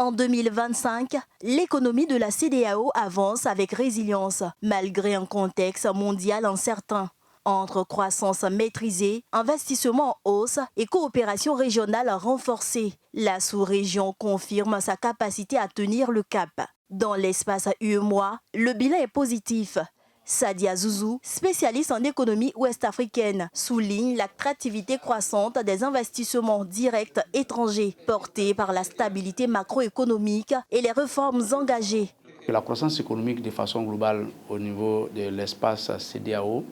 En 2025, l'économie de la CEDEAO avance avec résilience, malgré un contexte mondial incertain. Entre croissance maîtrisée, investissement en hausse et coopération régionale renforcée, la sous-région confirme sa capacité à tenir le cap. Dans l'espace UEMOA, le bilan est positif. Sadia Zouzou, spécialiste en économie ouest-africaine, souligne l'attractivité croissante des investissements directs étrangers portés par la stabilité macroéconomique et les réformes engagées. La croissance économique de façon globale au niveau de l'espace CEDEAO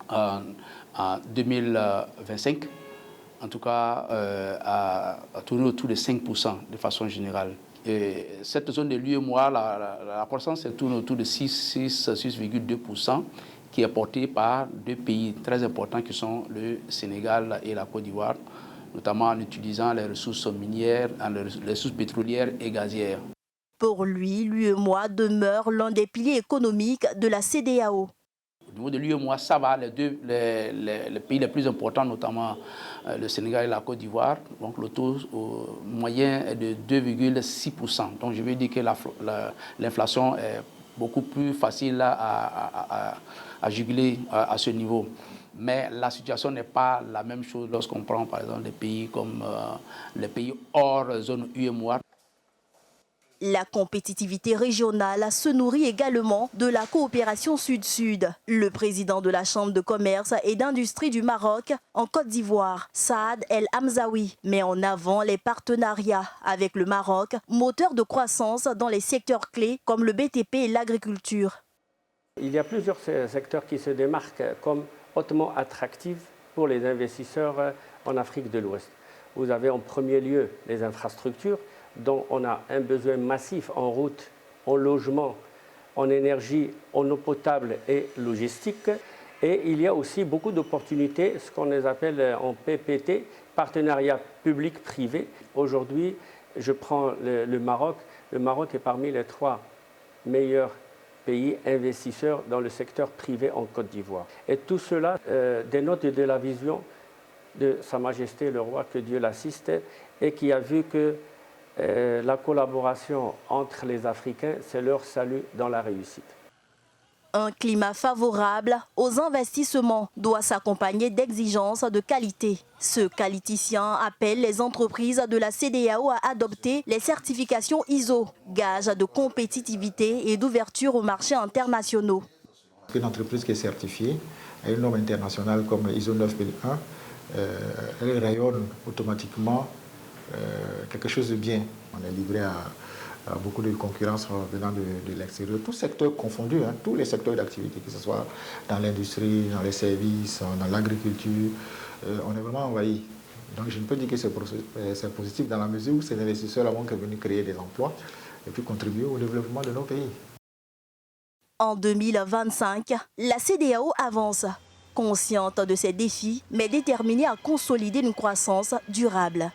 en 2025, en tout cas, a tourné autour de 5% de façon générale. Et cette zone de l'UEMOA, la croissance tourne autour de 6,2%, qui est portée par deux pays très importants qui sont le Sénégal et la Côte d'Ivoire, notamment en utilisant les ressources minières, les ressources pétrolières et gazières. Pour lui, l'UEMOA demeure l'un des piliers économiques de la CEDEAO. Au niveau de l'UEMOA, ça va, les pays les plus importants, notamment le Sénégal et la Côte d'Ivoire. Donc le taux moyen est de 2,6%. Donc je veux dire que l'inflation est beaucoup plus facile à juguler à ce niveau. Mais la situation n'est pas la même chose lorsqu'on prend par exemple des pays comme les pays hors zone UEMOA. La compétitivité régionale se nourrit également de la coopération sud-sud. Le président de la Chambre de commerce et d'industrie du Maroc en Côte d'Ivoire, Saad El Hamzaoui, met en avant les partenariats avec le Maroc, moteur de croissance dans les secteurs clés comme le BTP et l'agriculture. Il y a plusieurs secteurs qui se démarquent comme hautement attractifs pour les investisseurs en Afrique de l'Ouest. Vous avez en premier lieu les infrastructures, dont on a un besoin massif en route, en logement, en énergie, en eau potable et logistique. Et il y a aussi beaucoup d'opportunités, ce qu'on appelle en PPT, partenariat public-privé. Aujourd'hui, je prends le Maroc. Le Maroc est parmi les 3 meilleurs pays investisseurs dans le secteur privé en Côte d'Ivoire. Et tout cela dénote de la vision de Sa Majesté le Roi, que Dieu l'assiste, et qui a vu que la collaboration entre les Africains, c'est leur salut dans la réussite. Un climat favorable aux investissements doit s'accompagner d'exigences de qualité. Ce qualiticien appelle les entreprises de la CEDEAO à adopter les certifications ISO, gage de compétitivité et d'ouverture aux marchés internationaux. Une entreprise qui est certifiée à une norme internationale comme ISO 9001, elle rayonne automatiquement quelque chose de bien. On est livré à beaucoup de concurrence venant de l'extérieur, tous secteurs confondus, tous les secteurs d'activité, que ce soit dans l'industrie, dans les services, dans l'agriculture, on est vraiment envahi. Donc je ne peux dire que c'est positif dans la mesure où ces investisseurs vont venir créer des emplois et puis contribuer au développement de nos pays. En 2025, la CEDEAO avance, consciente de ses défis, mais déterminée à consolider une croissance durable.